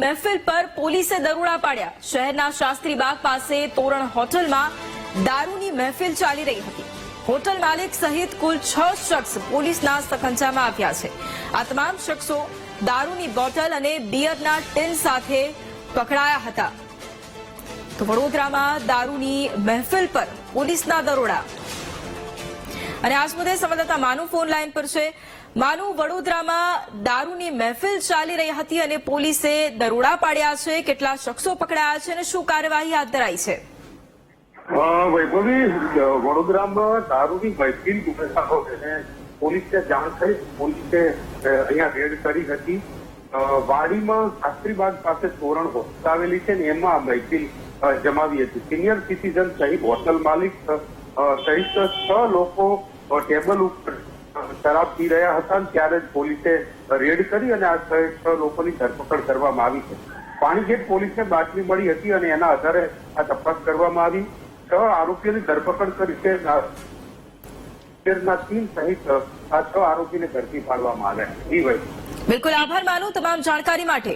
મહેફિલ પર પોલીસે દરોડા પાડ્યા। શહેરના શાસ્ત્રી બાગ પાસે તોરણ હોટલમાં દારૂની મહેફિલ ચાલી રહી હતી। હોટલ માલિક સહિત કુલ 6 શખ્સ પોલીસના સકંજામાં આવ્યા છે। આ તમામ શખ્સો દારૂની બોટલ અને બિયરના ટીન સાથે પકડાયા હતા। તો વડોદરામાં દારૂની મહેફિલ પર પોલીસના દરોડા। અને આજ મુદ્દે સંવાદદાતા માનુ ફોન લાઈન પર છે। માનુ, વડોદરામાં દારૂની મહેફિલ ચાલી રહી હતી અને પોલીસે દરોડા પાડ્યા છે। કેટલા શખ્સો પકડાયા છે અને શું કાર્યવાહી હાથ ધરાઈ છે? વૈભવી, વડોદરામાં દારૂની મહેફિલ પોલીસને જાણ થઈ, પોલીસે અહીંયા રેડ કરી હતી। વાડીમાં શાસ્ત્રીબાગ પાસે તોરણ હોટલ આવેલી છે ને એમાં મહેફિલ જમાવી હતી। સિનિયર સિટીઝન સહિત હોટલ માલિક સહિત 6 લોકો ટેબલ ઉપર શરાબ પી રહ્યા હતા ત્યારે જ પોલીસે રેડ કરી અને આ 6 લોકોની ધરપકડ કરવામાં આવી છે। પાણીગેટ પોલીસને બાતમી મળી હતી અને એના આધારે આ તપાસ કરવામાં આવી। 6 આરોપીઓની ધરપકડ કરી છે। ટીમ સહિત આ 6 આરોપીને ઝડપી પાડવામાં આવ્યા। બિલકુલ, આભાર માનુ તમામ જાણકારી માટે।